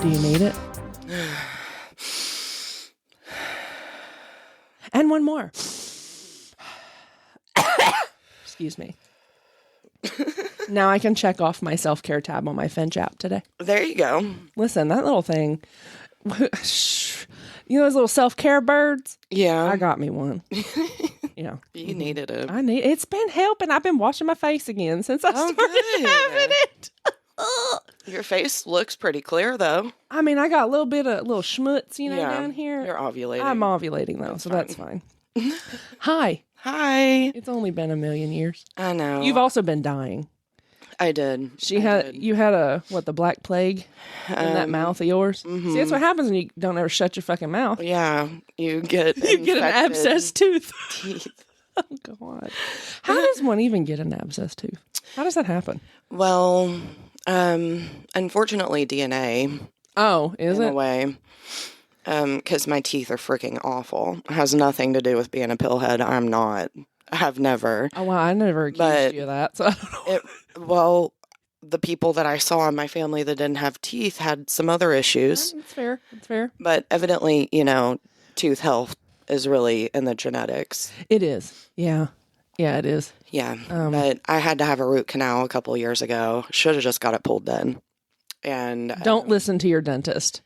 Do you need it? And one more. Excuse me. Now I can check off my self-care tab on my Finch app today. There you go. Listen, that little thing, you know those little self-care birds? Yeah. I got me one. You needed it. It's been helping. I've been washing my face again since I started having it. Your face looks pretty clear, though. I mean, I got a little bit of little schmutz, down here. You're ovulating. I'm ovulating, though, that's fine. Hi. Hi. It's only been a million years. I know. You've also been dying. I did. You had the Black Plague in that mouth of yours? Mm-hmm. See, that's what happens when you don't ever shut your fucking mouth. Yeah. You get an abscess tooth. Teeth. Oh, God. How does one even get an abscess tooth? How does that happen? Well, unfortunately, DNA. Oh, is in it? a way. Because my teeth are freaking awful. It has nothing to do with being a pillhead. I'm not. I have never. Oh, well, I never accused you of that, so I don't know. The people that I saw in my family that didn't have teeth had some other issues. It's fair. It's fair. But evidently, tooth health is really in the genetics. It is. Yeah. Yeah, it is. Yeah. But I had to have a root canal a couple of years ago. Should have just got it pulled then. And don't listen to your dentist.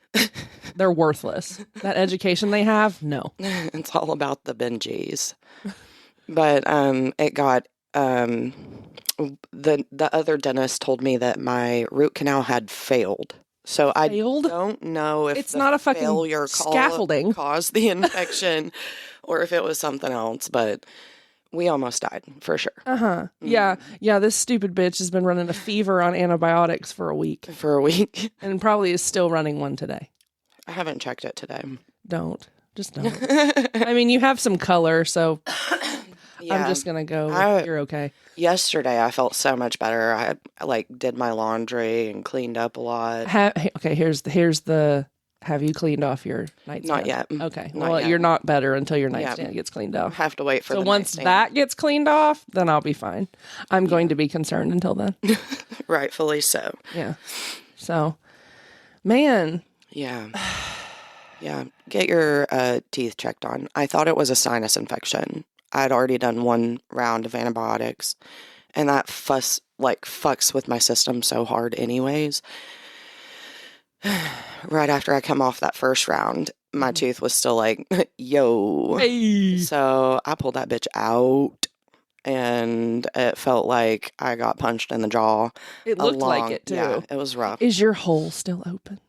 They're worthless. That education they have, no. It's all about the Benjis. But it got the other dentist told me that my root canal had failed. So I don't know if it's not a fucking failure scaffolding caused the infection or if it was something else, but we almost died for sure. Yeah. This stupid bitch has been running a fever on antibiotics for a week. And probably is still running one today. I haven't checked it today. Just don't. I mean, you have some color, so yeah. I'm just gonna go. You're okay. Yesterday, I felt so much better. I did my laundry and cleaned up a lot. Okay, here's the. Have you cleaned off your nightstand? Not yet. Okay. Well, you're not better until your nightstand gets cleaned off. Have to wait for the once nightstand. that gets cleaned off, then I'll be fine. I'm going to be concerned until then. Rightfully so. Yeah. So, man. Yeah. Yeah. Get your teeth checked on. I thought it was a sinus infection. I'd already done one round of antibiotics, and that fucks with my system so hard anyways. Right after I come off that first round, my tooth was still like, yo. Hey. So I pulled that bitch out, and it felt like I got punched in the jaw. It looked like it, too. Yeah, it was rough. Is your hole still open?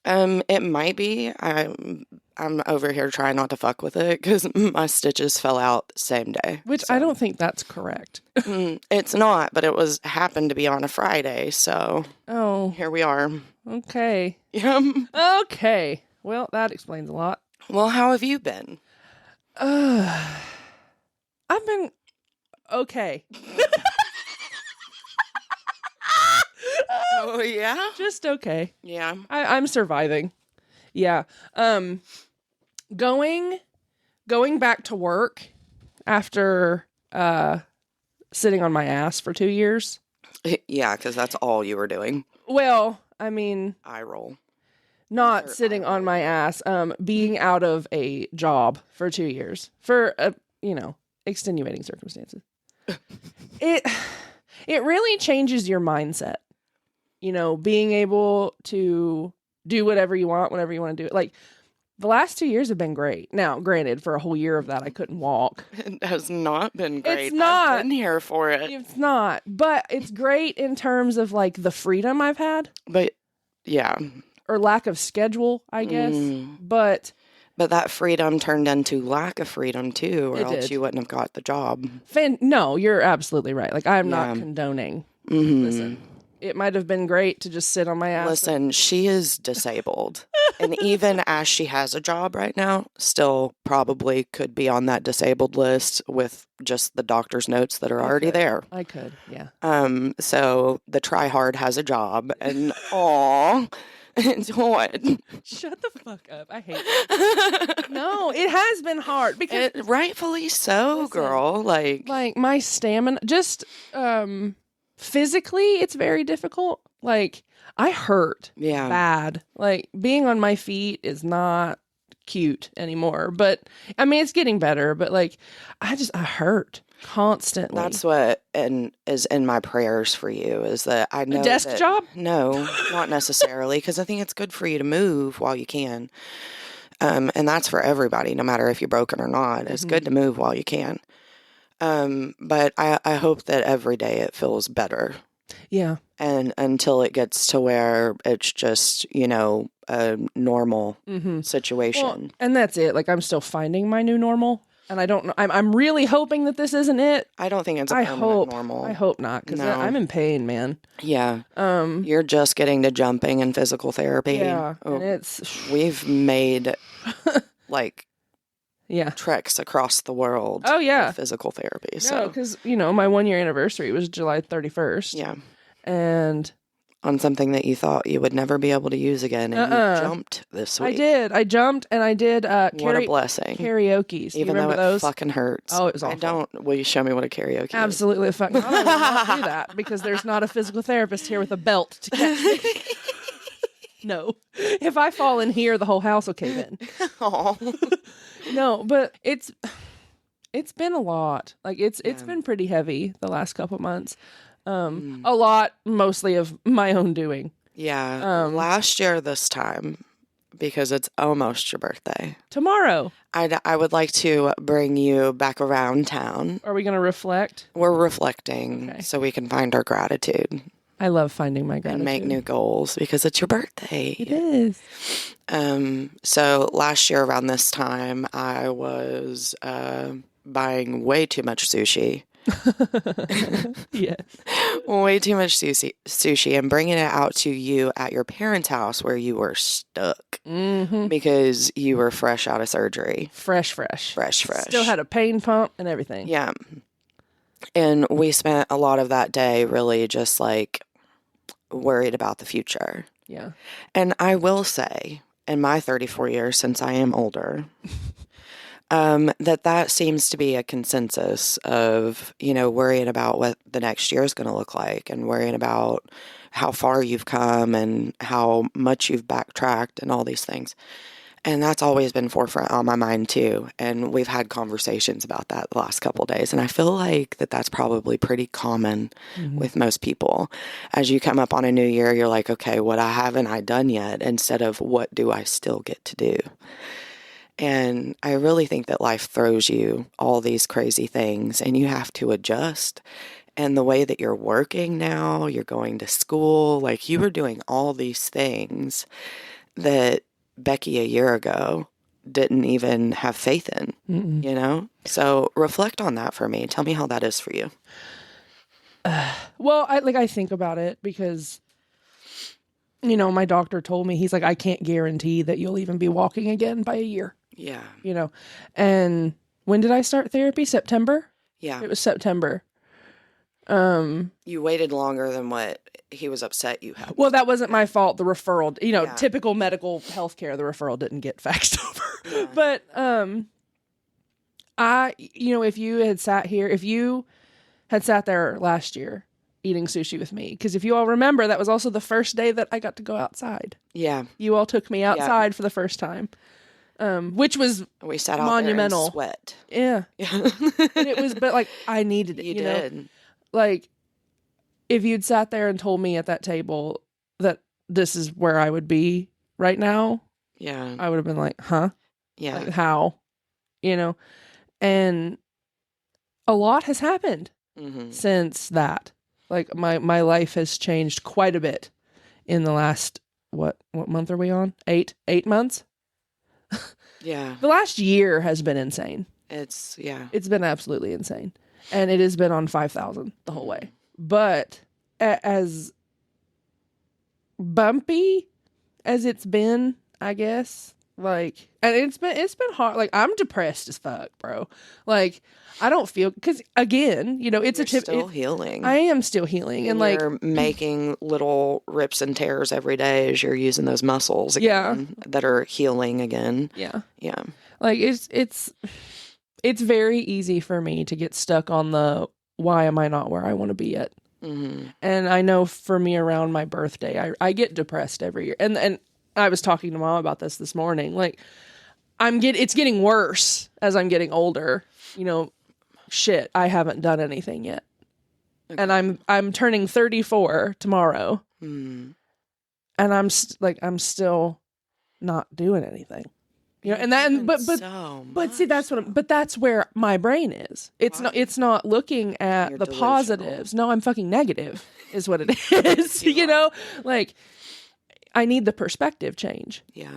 It might be. I'm over here trying not to fuck with it because my stitches fell out the same day. Which I don't think that's correct. It's not, but it happened to be on a Friday, so here we are. Okay. Yeah. Okay. Well, that explains a lot. Well, how have you been? I've been okay. Oh, yeah? Just okay. Yeah. I'm surviving. Yeah. Going back to work after sitting on my ass for 2 years. Yeah, because that's all you were doing. Well, I mean, eye roll. Not sitting on my ass, being out of a job for 2 years for extenuating circumstances. It really changes your mindset. Being able to do whatever you want, whenever you want to do it. Like, the last 2 years have been great. Now, granted, for a whole year of that, I couldn't walk. It has not been great. It's not. I've been here for it. It's not. But it's great in terms of, like, the freedom I've had. But, yeah. Or lack of schedule, I guess. But that freedom turned into lack of freedom, too, or else did. you wouldn't have got the job. No, you're absolutely right. Like, I'm not condoning. Listen. It might have been great to just sit on my ass. Listen, she is disabled. And even as she has a job right now, still probably could be on that disabled list with just the doctor's notes that are already there. I could, yeah. So the try hard has a job, and it's what? Shut the fuck up. I hate it. No, it has been hard because rightfully so, girl. Like my stamina, just physically, it's very difficult. Like, I hurt Yeah. bad. Like, being on my feet is not cute anymore. But, I mean, it's getting better. But, like, I hurt constantly. That's what is in my prayers for you, is that I know a desk that, job? No, not necessarily, because I think it's good for you to move while you can. And that's for everybody, no matter if you're broken or not. It's good to move while you can. But I hope that every day it feels better. Yeah. And until it gets to where it's just, a normal situation. Well, and that's it. Like, I'm still finding my new normal. And I don't know. I'm really hoping that this isn't it. I don't think it's a permanent normal. I hope not, because No. I'm in pain, man. Yeah. You're just getting to jumping and physical therapy. Yeah. Oh, And we've made like yeah. treks across the world. Oh, yeah. With physical therapy. No, So because, my 1-year anniversary was July 31st. yeah. And On something that you thought you would never be able to use again, and you jumped this week. I did. I jumped, and I did What a blessing. karaoke. Do you Even though remember it those? fucking hurts. Oh, it was awful. I don't. Will you show me what a karaoke is? Absolutely fucking not. I will not do that, because there's not a physical therapist here with a belt to catch me. No. If I fall in here, the whole house will cave in. Aw. No, but it's been a lot. Like, it's been pretty heavy the last couple months. A lot, mostly of my own doing. Yeah. Last year this time, because it's almost your birthday, Tomorrow, I would like to bring you back around town. are we going to reflect? We're reflecting Okay. so we can find our gratitude I love finding my gratitude. and make new goals, because it's your birthday. It is. So last year around this time, I was buying way too much sushi. Yes. Way too much sushi and bringing it out to you at your parents' house where you were stuck because you were fresh out of surgery. Fresh. Still had a pain pump and everything. Yeah. And we spent a lot of that day really just like worried about the future. Yeah. And I will say, in my 34 years since I am older, that seems to be a consensus of, worrying about what the next year is going to look like, and worrying about how far you've come and how much you've backtracked and all these things. And that's always been forefront on my mind too. And we've had conversations about that the last couple of days. And I feel like that's probably pretty common with most people. As you come up on a new year, you're like, okay, what haven't I done yet? Instead of what do I still get to do? And I really think that life throws you all these crazy things and you have to adjust. And the way that you're working now, you're going to school, like you were doing all these things that Becky a year ago didn't even have faith in, So reflect on that for me. Tell me how that is for you. Well, I think about it because, my doctor told me, he's like, I can't guarantee that you'll even be walking again by a year. Yeah. And when did I start therapy? September? Yeah. It was September. You waited longer than what he was upset you had. Well, that wasn't my fault. The referral, typical medical healthcare, the referral didn't get faxed over. Yeah. But, if you had sat there last year eating sushi with me, because if you all remember, that was also the first day that I got to go outside. Yeah. You all took me outside for the first time. Which was we sat out monumental. There and sweat. Yeah. And it was, but like, I needed it. You did. Like, if you'd sat there and told me at that table that this is where I would be right now, yeah, I would have been like, huh? Yeah. Like, how? And a lot has happened since that. Like, my life has changed quite a bit in the last, what month are we on? 8 months? Yeah. The last year has been insane. It's been absolutely insane. And it has been on 5,000 the whole way. But as bumpy as it's been, I guess, like, and it's been hard. Like, I'm depressed as fuck, bro. Like, I don't feel, because again, it's You're still healing. I am still healing. And like, you're making little rips and tears every day as you're using those muscles again that are healing again. Yeah. Yeah. Like, it's very easy for me to get stuck on the, why am I not where I want to be yet? Mm-hmm. And I know for me around my birthday, I get depressed every year. And I was talking to Mom about this morning. Like, it's getting worse as I'm getting older. You know, shit, I haven't done anything yet. Okay. And I'm turning 34 tomorrow. And I'm still not doing anything. You know, and that, but see, that's where my brain is. It's not looking at the delusional positives. No, I'm fucking negative is what it is. You know, like, I need the perspective change. Yeah.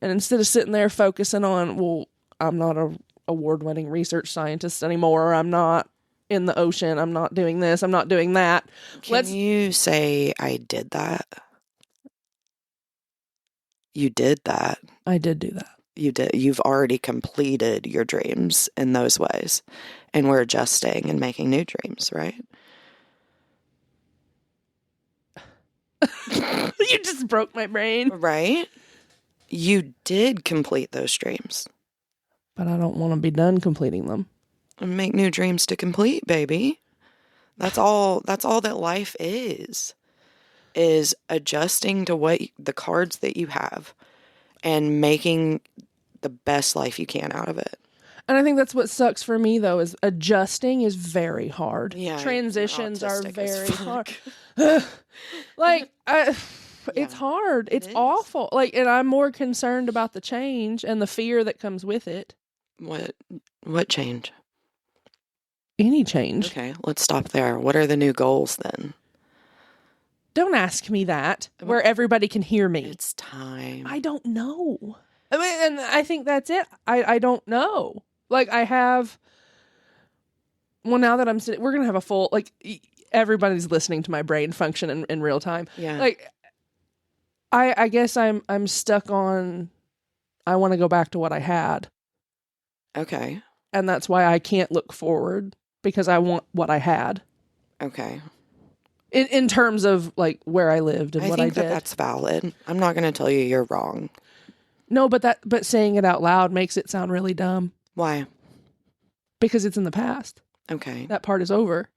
And instead of sitting there focusing on, well, I'm not a award-winning research scientist anymore. I'm not in the ocean. I'm not doing this. I'm not doing that. Can you say I did that? You did that. I did do that. You did. You've already completed your dreams in those ways. And we're adjusting and making new dreams, right? You just broke my brain. Right? You did complete those dreams. But I don't want to be done completing them. And make new dreams to complete, baby. That's all that life is adjusting to the cards that you have and making the best life you can out of it. And I think that's what sucks for me, though, is adjusting is very hard. Yeah, transitions are very hard. Like, it's hard. It's awful. Like, and I'm more concerned about the change and the fear that comes with it. What change? Any change. Okay, let's stop there. What are the new goals then? Don't ask me that, where everybody can hear me. It's time. I don't know. I mean, and I think that's it. I don't know. Like, I have... Well, now that I'm sitting... We're going to have a full... Like, everybody's listening to my brain function in real time. Yeah. Like, I guess I'm stuck on... I want to go back to what I had. Okay. And that's why I can't look forward, because I want what I had. Okay. In terms of, like, where I lived and what I did. I think that's valid. I'm not going to tell you you're wrong. No, but saying it out loud makes it sound really dumb. Why? Because it's in the past. Okay. That part is over.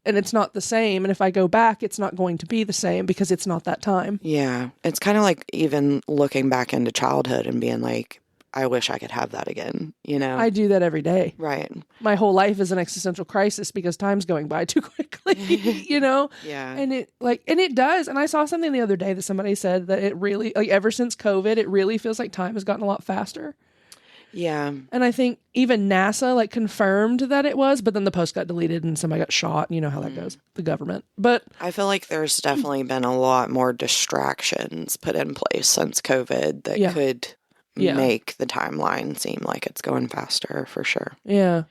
And it's not the same. And if I go back, it's not going to be the same because it's not that time. Yeah. It's kind of like even looking back into childhood and being like, I wish I could have that again, you know? I do that every day. Right. My whole life is an existential crisis because time's going by too quickly, you know? Yeah. And it does. And I saw something the other day that somebody said that it really, like, ever since COVID, it really feels like time has gotten a lot faster. Yeah. And I think even NASA, like, confirmed that it was, but then the post got deleted and somebody got shot. You know how that goes, the government. But I feel like there's definitely been a lot more distractions put in place since COVID that could make the timeline seem like it's going faster, for sure. Yeah.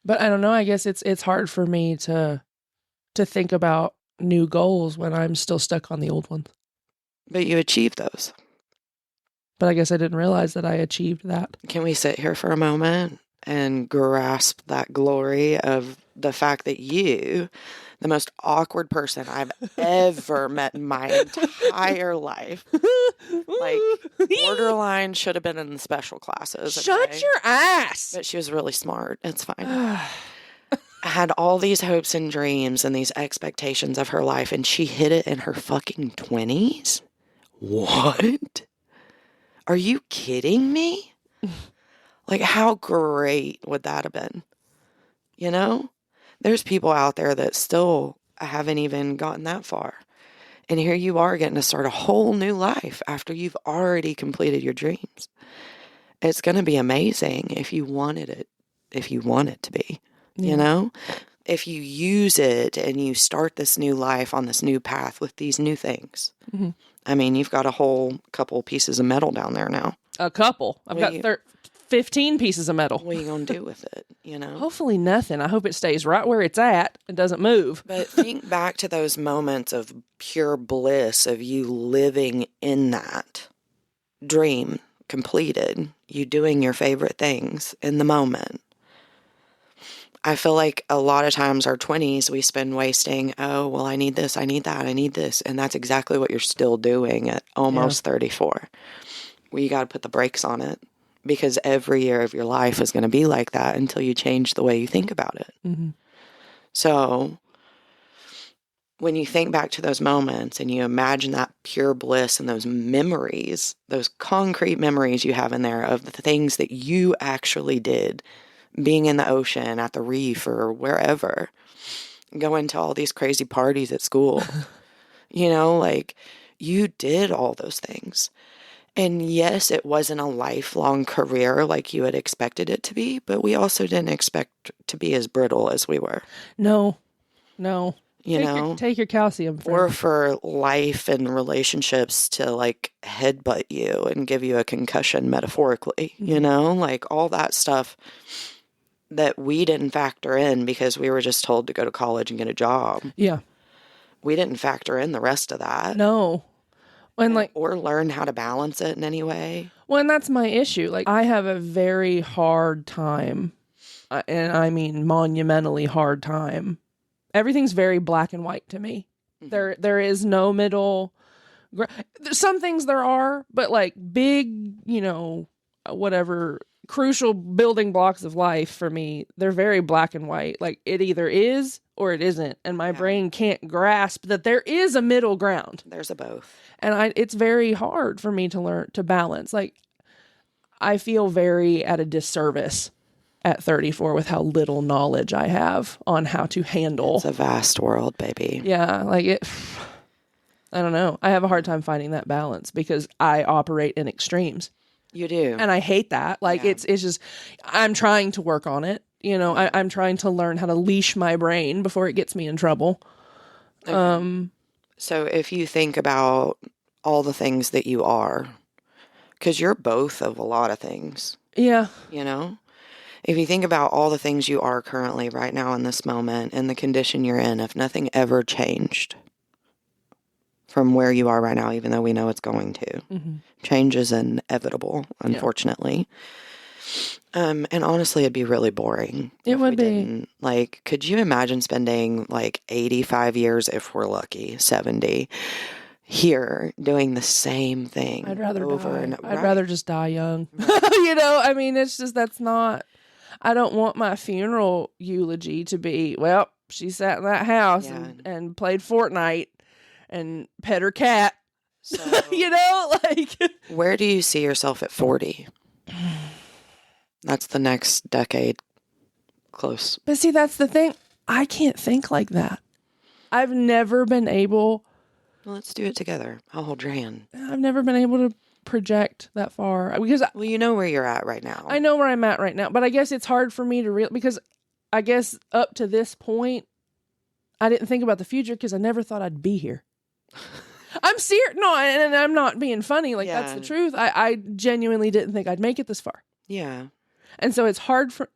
But I don't know. I guess it's hard for me to think about new goals when I'm still stuck on the old ones. But you achieved those. But I guess I didn't realize that I achieved that. Can we sit here for a moment and grasp that glory of the fact that you, the most awkward person I've ever met in my entire life, like, borderline should have been in the special classes. Okay? Shut your ass! But she was really smart. It's fine. Had all these hopes and dreams and these expectations of her life, and she hit it in her fucking 20s? What? Are you kidding me? Like, how great would that have been? You know? There's people out there that still haven't even gotten that far. And here you are getting to start a whole new life after you've already completed your dreams. It's going to be amazing if you wanted it, if you want it to be, you know? If you use it and you start this new life on this new path with these new things. Mm-hmm. I mean, you've got a whole couple pieces of metal down there now. A couple. I've got 15 pieces of metal. What are you going to do with it, you know? Hopefully nothing. I hope it stays right where it's at and doesn't move. But think back to those moments of pure bliss of you living in that dream completed, you doing your favorite things in the moment. I feel like a lot of times our 20s we spend wasting, oh, well, I need this, I need that, I need this. And that's exactly what you're still doing at almost 34. Well, you got to put the brakes on it because every year of your life is going to be like that until you change the way you think about it. Mm-hmm. So when you think back to those moments and you imagine that pure bliss and those memories, those concrete memories you have in there of the things that you actually did, being in the ocean, at the reef, or wherever, going to all these crazy parties at school, like you did all those things. And yes, it wasn't a lifelong career like you had expected it to be, but we also didn't expect to be as brittle as we were. No. Take your calcium. Or for life and relationships to like headbutt you and give you a concussion metaphorically, like all that stuff that we didn't factor in because we were just told to go to college and get a job. Yeah. We didn't factor in the rest of that. No. Or learn how to balance it in any way. Well, and that's my issue. Like, I have a very hard time, and I mean monumentally hard time. Everything's very black and white to me. Mm-hmm. There is no middle. Some things there are, but like big, whatever crucial building blocks of life for me, they're very black and white. Like it either is or it isn't, and my brain can't grasp that there is a middle ground. There's a both. And it's very hard for me to learn to balance. Like, I feel very at a disservice at 34 with how little knowledge I have on how to handle. It's a vast world, baby. Yeah, I don't know. I have a hard time finding that balance because I operate in extremes. You do. And I hate that. Like, it's just, I'm trying to work on it. I'm trying to learn how to leash my brain before it gets me in trouble. Okay. So if you think about all the things that you are, because you're both of a lot of things. Yeah. If you think about all the things you are currently right now in this moment and the condition you're in, if nothing ever changed from where you are right now, even though we know it's going to, change is inevitable, unfortunately. And honestly, it'd be really boring. It would be. Like, could you imagine spending like 85 years, if we're lucky, 70, here doing the same thing? I'd rather die. I'd rather just die young. I mean, it's just, that's not, I don't want my funeral eulogy to be, well, she sat in that house and played Fortnite and pet her cat. So, where do you see yourself at 40? That's the next decade close. But see, that's the thing. I can't think like that. I've never been able. Well, let's do it together. I'll hold your hand. I've never been able to project that far because you know where you're at right now. I know where I'm at right now, but I guess it's hard for me to because I guess up to this point, I didn't think about the future because I never thought I'd be here. I'm serious. No, and I'm not being funny. Like, that's the truth. I genuinely didn't think I'd make it this far. Yeah. And so it's hard for...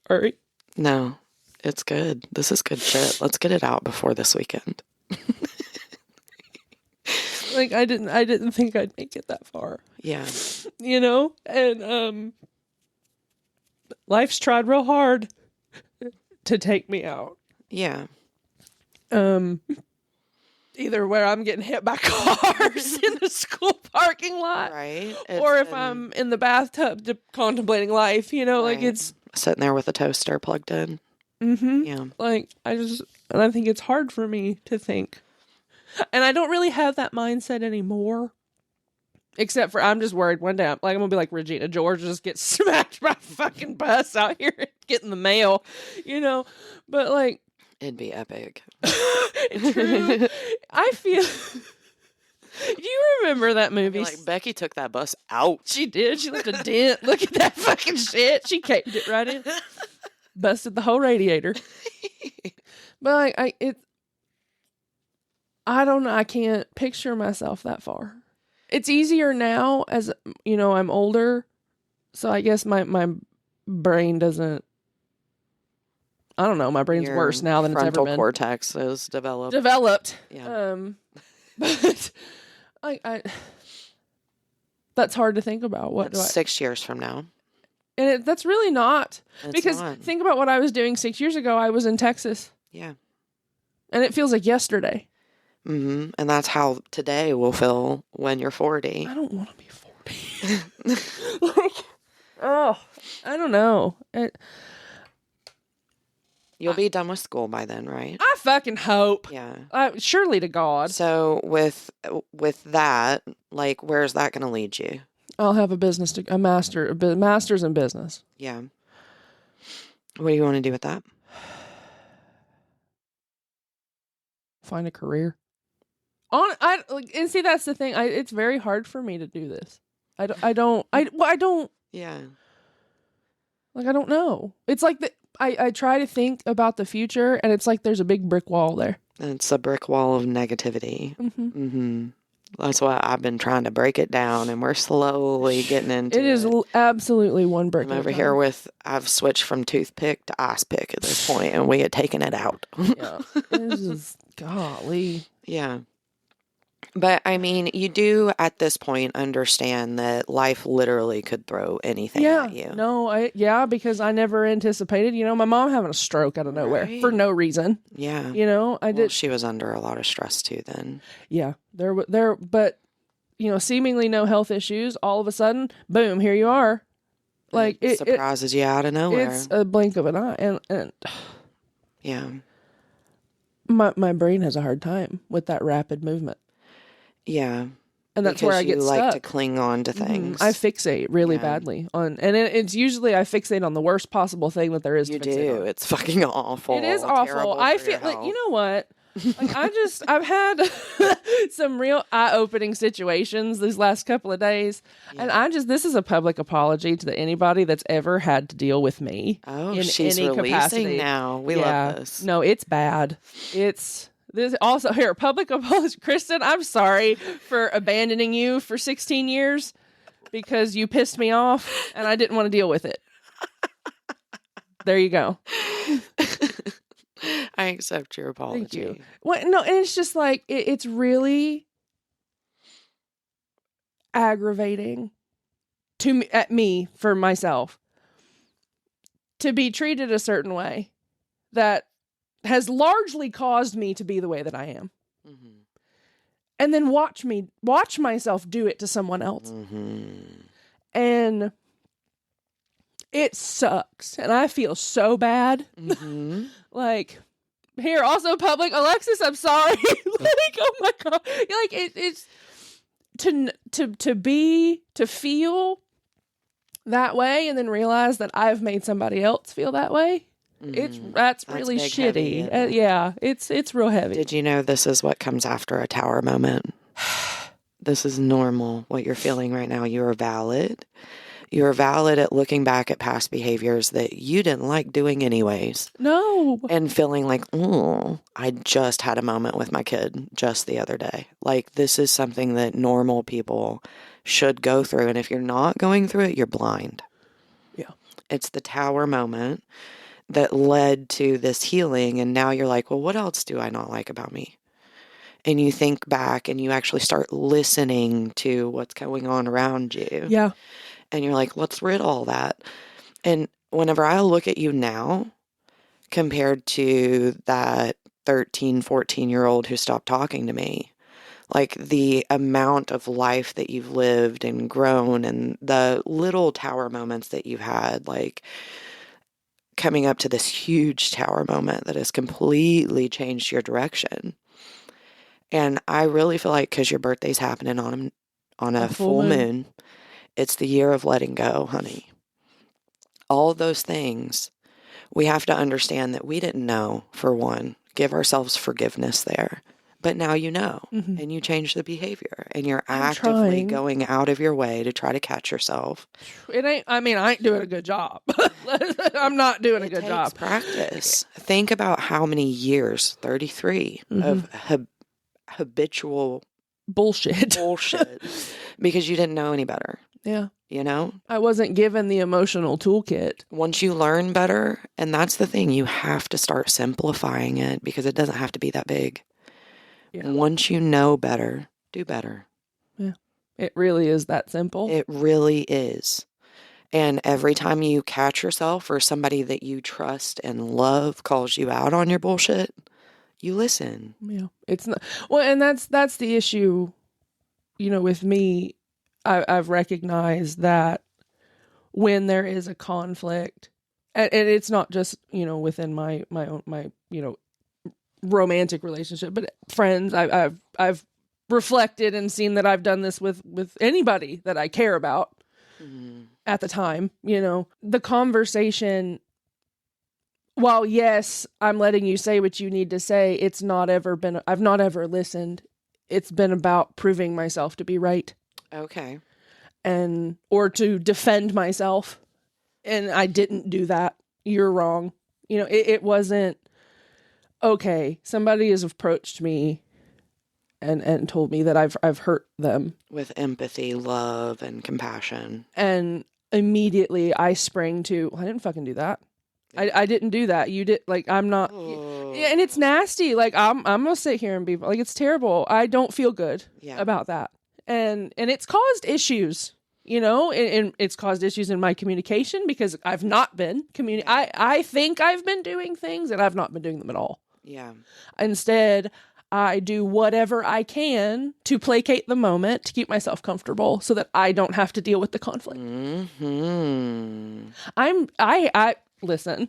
Sorry. No, it's good. This is good shit. Let's get it out before this weekend. Like, I didn't think I'd make it that far. Yeah. And life's tried real hard to take me out. Yeah. Either where I'm getting hit by cars in the school parking lot, right? Or if I'm in the bathtub contemplating life, like it's sitting there with a toaster plugged in. Mm-hmm. Yeah. Like I think it's hard for me to think, and I don't really have that mindset anymore. Except for I'm just worried one day I'm gonna be like Regina George, just get smashed by a fucking bus out here getting the mail, But like. It'd be epic. True. I feel. Do you remember that movie? Like, Becky took that bus out. She did. She left a dent. Look at that fucking shit. She caved it right in. Busted the whole radiator. But I don't know. I can't picture myself that far. It's easier now as, I'm older. So I guess my brain doesn't. I don't know. My brain's worse now than it's ever been. Frontal cortex is developed. Yeah. But I that's hard to think about. That's 6 years from now. And that's really not. It's because not. Think about what I was doing 6 years ago. I was in Texas. Yeah. And it feels like yesterday. Mm-hmm. And that's how today will feel when you're 40. I don't want to be 40. Oh, I don't know. You'll be done with school by then, right? I fucking hope. Yeah. Surely to God. So with that, like, where's that going to lead you? I'll have a master's in business. Yeah. What do you want to do with that? Find a career. And see, that's the thing. It's very hard for me to do this. I don't. Yeah. Like, I don't know. It's like I try to think about the future, and it's like there's a big brick wall there. It's a brick wall of negativity. Mm-hmm. That's why I've been trying to break it down, and we're slowly getting into it. It is absolutely one brick. I'm over here I've switched from toothpick to ice pick at this point, and we had taken it out. Yeah. This is, golly. Yeah. But I mean, you do at this point understand that life literally could throw anything at you. No, because I never anticipated, my mom having a stroke out of nowhere for no reason. Yeah. I did. She was under a lot of stress too then. Yeah. But seemingly no health issues. All of a sudden, boom, here you are. Like it surprises you out of nowhere. It's a blink of an eye, and yeah. My brain has a hard time with that rapid movement. Yeah. And that's where I get stuck. Like to cling on to things. I fixate really badly on, and it's usually I fixate on the worst possible thing that there is to fixate on. It's fucking awful. It is awful. I feel like, you know what? Like, I've had some real eye-opening situations these last couple of days. Yeah. And this is a public apology to anybody that's ever had to deal with me in she's any releasing capacity. Now. We love this. No, it's bad. This also here, public apology. Kristen, I'm sorry for abandoning you for 16 years because you pissed me off and I didn't want to deal with it. There you go. I accept your apology. Thank you. Well, no, and it's just like it's really aggravating at me for myself to be treated a certain way that has largely caused me to be the way that I am. Mm-hmm. And then watch myself do it to someone else. Mm-hmm. And it sucks. And I feel so bad. Mm-hmm. Like, here, also public, Alexis, I'm sorry. Like, oh my God. Like, it's to feel that way and then realize that I've made somebody else feel that way. That's really shitty. Heavy, it's real heavy. Did you know this is what comes after a tower moment? This is normal. What you're feeling right now, you are valid. You're valid at looking back at past behaviors that you didn't like doing anyways. No. And feeling like, I just had a moment with my kid just the other day. Like, this is something that normal people should go through. And if you're not going through it, you're blind. Yeah. It's the tower moment that led to this healing. And now you're like, well, what else do I not like about me? And you think back and you actually start listening to what's going on around you. Yeah. And you're like, let's rid all that. And whenever I look at you now, compared to that 13, 14-year-old who stopped talking to me, like the amount of life that you've lived and grown and the little tower moments that you've had, like coming up to this huge tower moment that has completely changed your direction. And I really feel like because your birthday's happening on a full moon, it's the year of letting go, honey. All of those things, we have to understand that we didn't know, for one. Give ourselves forgiveness there. But now you know, and you change the behavior, and you're actively going out of your way to try to catch yourself. I ain't doing a good job. I'm not doing a good job. It takes practice. Think about how many years, 33, of habitual bullshit. Because you didn't know any better. Yeah. You know? I wasn't given the emotional toolkit. Once you learn better, and that's the thing, you have to start simplifying it because it doesn't have to be that big. Yeah. Once you know better, do better. Yeah. It really is that simple. It really is. And every time you catch yourself or somebody that you trust and love calls you out on your bullshit, you listen. Yeah. It's not, well, and that's the issue, with me. I've recognized that when there is a conflict, and it's not just, within my own, romantic relationship, but friends, I've reflected and seen that I've done this with anybody that I care about at the time. The conversation, while yes, I'm letting you say what you need to say, I've not ever listened. It's been about proving myself to be right. Okay. Or to defend myself. And I didn't do that. You're wrong. It wasn't, okay, somebody has approached me and told me that I've hurt them. With empathy, love, and compassion. And immediately I sprang to, I didn't fucking do that. I didn't do that. You did, like, I'm not. Oh. And it's nasty. Like, I'm gonna sit here and be like, it's terrible. I don't feel good about that. And it's caused issues, and it's caused issues in my communication because I've not been I think I've been doing things and I've not been doing them at all. Yeah. Instead, I do whatever I can to placate the moment, to keep myself comfortable so that I don't have to deal with the conflict. Mm-hmm. Listen,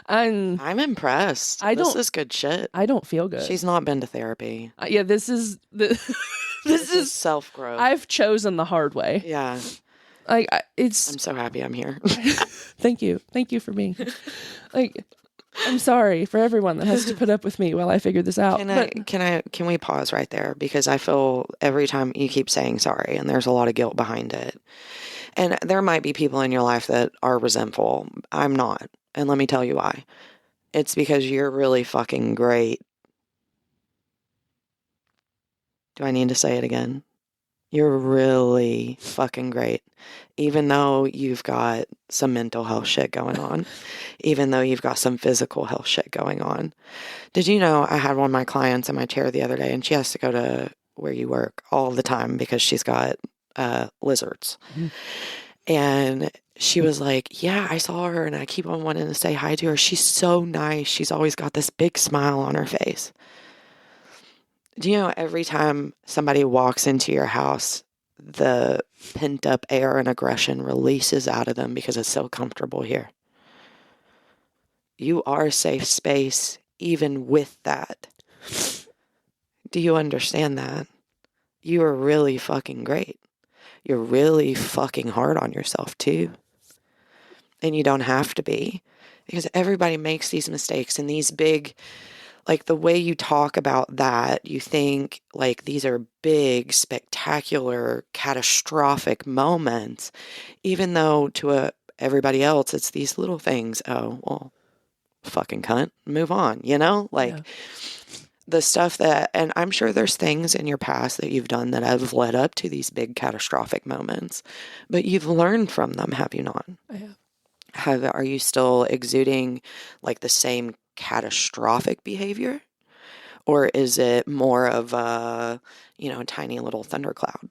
I'm impressed. This is good shit. I don't feel good. She's not been to therapy. This is this is self-growth. I've chosen the hard way. Yeah. I'm so happy I'm here. Thank you for being like, I'm sorry for everyone that has to put up with me while I figure this out. Can we pause right there? Because I feel every time you keep saying sorry and there's a lot of guilt behind it. And there might be people in your life that are resentful. I'm not. And let me tell you why. It's because you're really fucking great. Do I need to say it again? You're really fucking great. Even though you've got some mental health shit going on. Even though you've got some physical health shit going on. Did you know I had one of my clients in my chair the other day and she has to go to where you work all the time because she's got lizards. Mm-hmm. And she was like, yeah, I saw her and I keep on wanting to say hi to her. She's so nice. She's always got this big smile on her face. Do you know every time somebody walks into your house, the pent up air and aggression releases out of them because it's so comfortable here? You are a safe space even with that. Do you understand that? You are really fucking great. You're really fucking hard on yourself too. And you don't have to be, because everybody makes these mistakes and these big, like the way you talk about that, you think like these are big, spectacular, catastrophic moments, even though to everybody else, it's these little things. Oh, well, fucking cunt, move on, the stuff that, and I'm sure there's things in your past that you've done that have led up to these big catastrophic moments, but you've learned from them, have you not? I have. Are you still exuding like the same catastrophic behavior? Or is it more of a, tiny little thundercloud?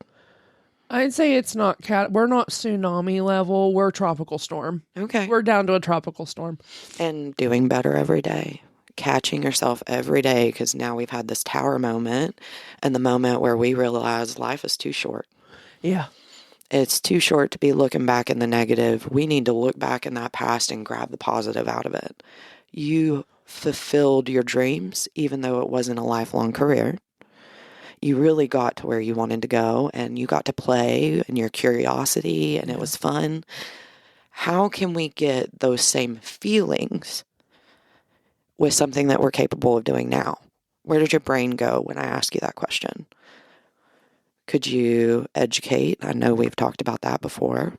I'd say it's not we're not tsunami level, we're tropical storm. Okay. We're down to a tropical storm. And doing better every day. Catching yourself every day, because now we've had this tower moment and the moment where we realize life is too short. Yeah. It's too short to be looking back in the negative. We need to look back in that past and grab the positive out of it. You fulfilled your dreams, even though it wasn't a lifelong career. You really got to where you wanted to go and you got to play and your curiosity and it was fun. How can we get those same feelings with something that we're capable of doing now? Where did your brain go when I ask you that question? Could you educate? I know we've talked about that before.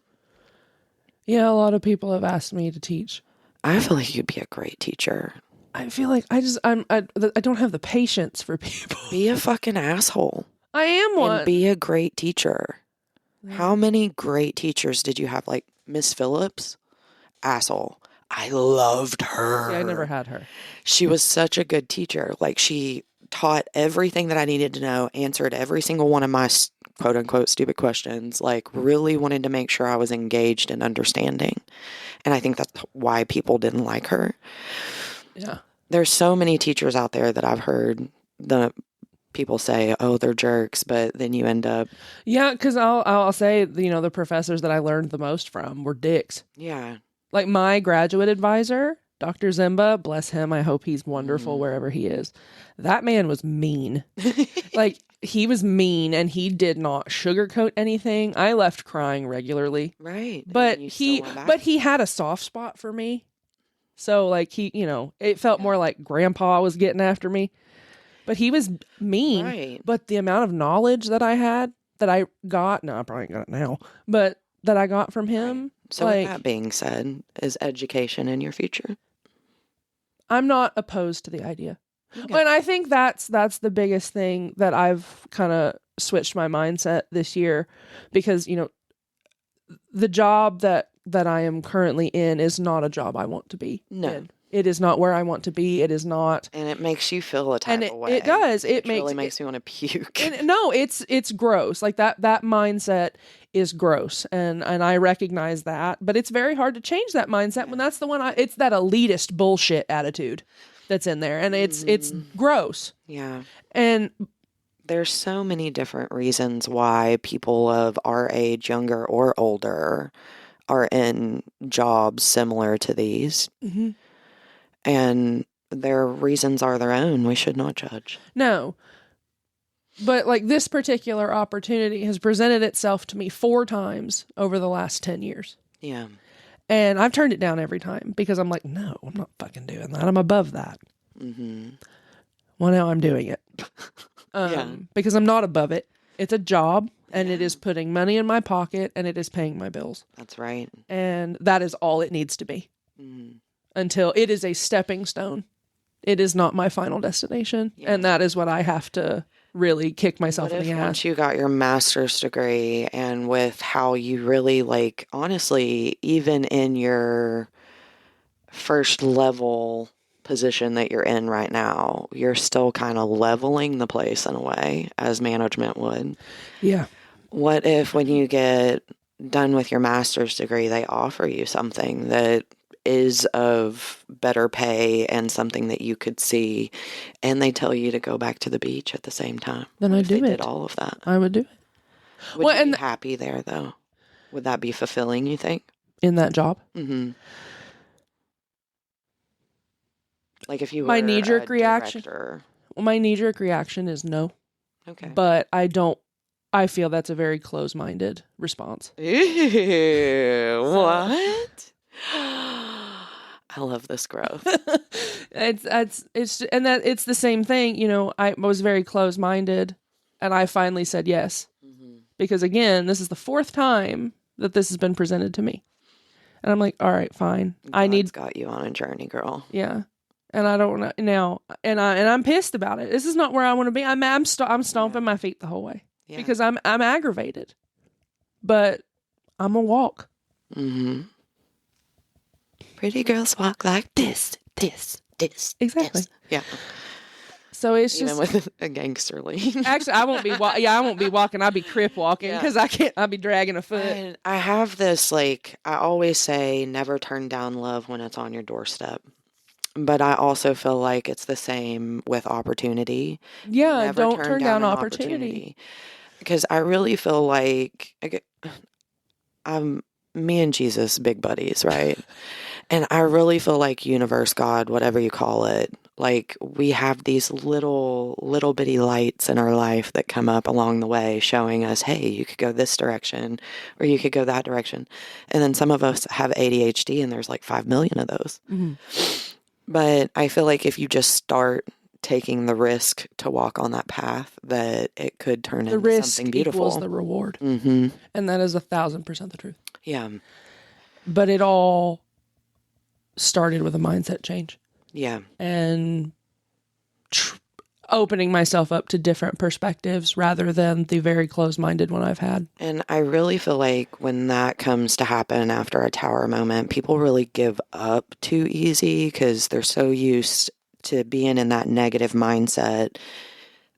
Yeah, a lot of people have asked me to teach. I feel like you'd be a great teacher. I feel like I don't have the patience for people. Be a fucking asshole. I am one. And be a great teacher. Yeah. How many great teachers did you have? Like Miss Phillips? Asshole. I loved her. Yeah, I never had her. She was such a good teacher. Like she taught everything that I needed to know, answered every single one of my quote unquote stupid questions, like really wanted to make sure I was engaged and understanding. And I think that's why people didn't like her. Yeah. There's so many teachers out there that I've heard the people say, oh, they're jerks, but then you end up, Yeah, because I'll say, the professors that I learned the most from were dicks. yeah. Like my graduate advisor, Dr. Zimba, bless him. I hope he's wonderful wherever he is. That man was mean. Like he was mean, and he did not sugarcoat anything. I left crying regularly. Right. But And you still went back. he had a soft spot for me. So like it felt more like grandpa was getting after me. But he was mean. Right. But the amount of knowledge that I had, that I got, no, I probably got it now, but that I got from him. So with that being said, is education in your future? I'm not opposed to the idea. Okay. And I think that's the biggest thing that I've kind of switched my mindset this year, because, the job that I am currently in is not a job I want to be No. in. It is not where I want to be. It is not. And it makes you feel a type of way. It does. It really makes me want to puke. No, it's gross. Like that mindset is gross. And I recognize that, but it's very hard to change that mindset when that's the one it's that elitist bullshit attitude that's in there, and it's gross. Yeah. And there's so many different reasons why people of our age, younger or older, are in jobs similar to these. Mm-hmm. And their reasons are their own. We should not judge. No. But like this particular opportunity has presented itself to me 4 times over the last 10 years. Yeah. And I've turned it down every time because I'm like, no, I'm not fucking doing that. I'm above that. Mm-hmm. Well, now I'm doing it. Yeah. Because I'm not above it. It's a job, and it is putting money in my pocket, and it is paying my bills. That's right. And that is all it needs to be. Mm-hmm. Until it is a stepping stone. It is not my final destination. Yeah. And that is what I have to really kick myself in the ass. Once you got your master's degree, and with how you really, like, honestly, even in your first level position that you're in right now, you're still kind of leveling the place in a way, as management would. Yeah. What if when you get done with your master's degree, they offer you something that is of better pay and something that you could see, and they tell you to go back to the beach at the same time? Then I'd do they it. Did all of that. I would do it. Would you be happy there, though? Would that be fulfilling, you think? In that job? Mm-hmm. Like if you were my knee-jerk reaction. director. Well, my knee-jerk reaction is no. Okay. But I feel that's a very close-minded response. Ew, what? I love this growth. It's the same thing. I was very close-minded, and I finally said yes. Mm-hmm. Because again, this is the 4th time that this has been presented to me. And I'm like, all right, fine. God's got you on a journey, girl. Yeah. And I don't know now, and I'm pissed about it. This is not where I want to be. I'm stomping my feet the whole way because I'm aggravated, but I'm gonna walk. Mm-hmm. Pretty girls walk like this. Exactly. This. Yeah. So it's Even just with a gangster lean. actually I won't be I won't be walking. I'll be crip walking because I can't. I'll be dragging a foot. And I have this, like, I always say, never turn down love when it's on your doorstep. But I also feel like it's the same with opportunity. Yeah, Never don't turn down an opportunity. Because I really feel like me and Jesus big buddies, right? And I really feel like universe, God, whatever you call it, like we have these little bitty lights in our life that come up along the way showing us, hey, you could go this direction or you could go that direction. And then some of us have ADHD and there's like 5 million of those. Mm-hmm. But I feel like if you just start taking the risk to walk on that path, that it could turn into something beautiful. The risk equals the reward. Mm-hmm. And that is 1,000% the truth. Yeah. But it all started with a mindset change. Yeah. And opening myself up to different perspectives rather than the very closed-minded one I've had. And I really feel like when that comes to happen after a tower moment, people really give up too easy because they're so used to being in that negative mindset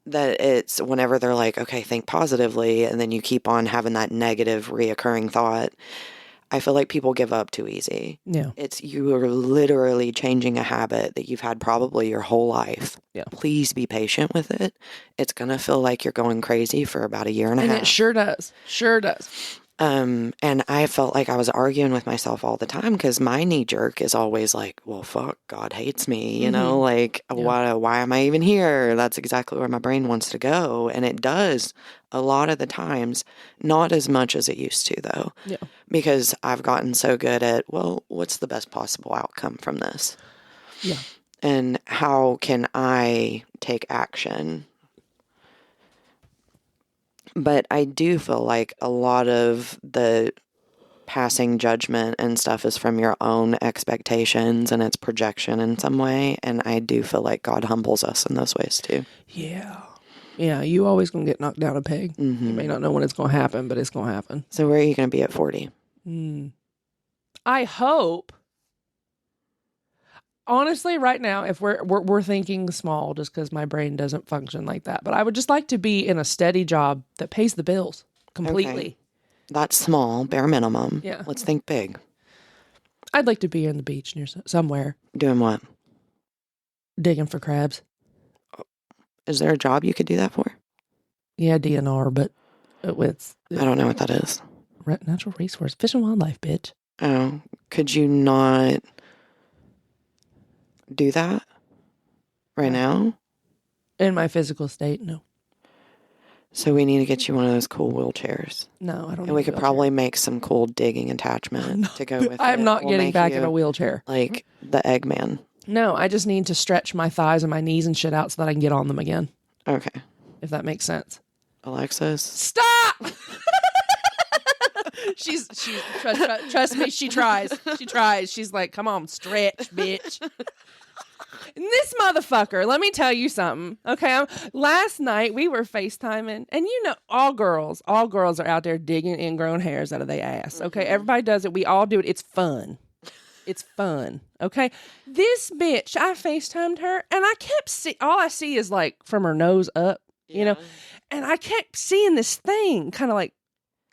that it's whenever they're like, okay, think positively, and then you keep on having that negative reoccurring thought. I feel like people give up too easy. Yeah. You are literally changing a habit that you've had probably your whole life. Yeah. Please be patient with it. It's going to feel like you're going crazy for about a year and a half. And it sure does. Sure does. And I felt like I was arguing with myself all the time because my knee jerk is always like, well, fuck, God hates me, you know, like, why am I even here? That's exactly where my brain wants to go. And it does a lot of the times, not as much as it used to, though, because I've gotten so good at, well, what's the best possible outcome from this? Yeah. And how can I take action? But I do feel like a lot of the passing judgment and stuff is from your own expectations and it's projection in some way. And I do feel like God humbles us in those ways too. Yeah. Yeah, you always going to get knocked down a peg. You may not know when it's going to happen, but it's going to happen. So where are you going to be at 40? I hope. Honestly, right now, if we're thinking small, just because my brain doesn't function like that, but I would just like to be in a steady job that pays the bills completely. Okay. That's small, bare minimum. Yeah. Let's think big. I'd like to be on the beach near somewhere. Doing what? Digging for crabs. Is there a job you could do that for? Yeah, DNR, but with I don't know what that is. Natural resource, fish and wildlife, bitch. Oh, could you not do that right now? In my physical state, no. So we need to get you one of those cool wheelchairs. No, I don't. And we could probably make some cool digging attachment to go with it. I'm not We'll getting make back you in a wheelchair. like the Eggman. No, I just need to stretch my thighs and my knees and shit out so that I can get on them again. Okay. If that makes sense. Alexis. Stop! she's trust me, she tries. She tries. She's like, come on, stretch, bitch. And this motherfucker, let me tell you something. Okay, last night we were FaceTiming, and you know, all girls are out there digging ingrown hairs out of their ass. Okay, everybody does it. We all do it. It's fun. It's fun. Okay, this bitch, I FaceTimed her, and I kept all I see is like from her nose up, you know, and I kept seeing this thing, kind of like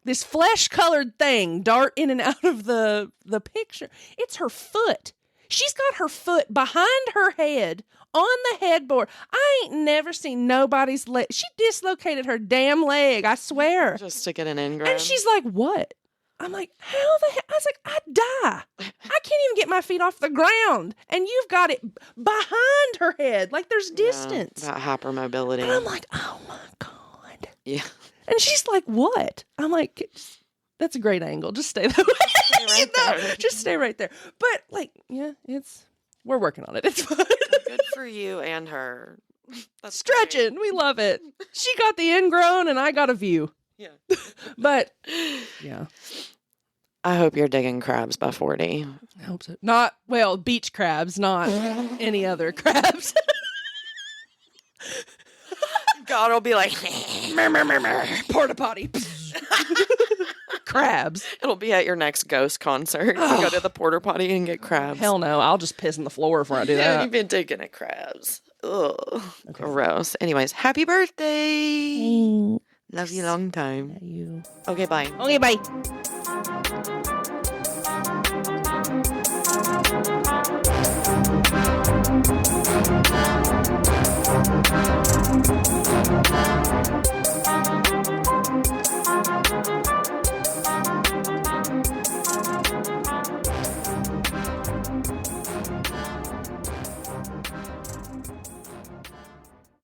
this flesh-colored thing, dart in and out of the picture. It's her foot. She's got her foot behind her head on the headboard. I ain't never seen nobody's leg. She dislocated her damn leg, I swear. Just to get an ingrown. And she's like, what? I'm like, how the hell? I was like, I'd die. I can't even get my feet off the ground. And you've got it behind her head. Like there's distance. About hypermobility. And I'm like, oh my God. Yeah. And she's like, what? I'm like, that's a great angle. Just stay that way. Stay right there. Just stay right there. But like, yeah, we're working on it. It's fun. Good for you and her. That's stretching. Great. We love it. She got the ingrown and I got a view. Yeah. But yeah. I hope you're digging crabs by 40. I hope so. Not, well, beach crabs, not any other crabs. God will be like, porta potty. Crabs. It'll be at your next Ghost concert. You go to the porta potty and get crabs. Hell no. I'll just piss in the floor before I do that. You've been digging at crabs. Ugh. Okay. Gross. Anyways, happy birthday. Love you long time. You. Okay, bye. Okay, bye.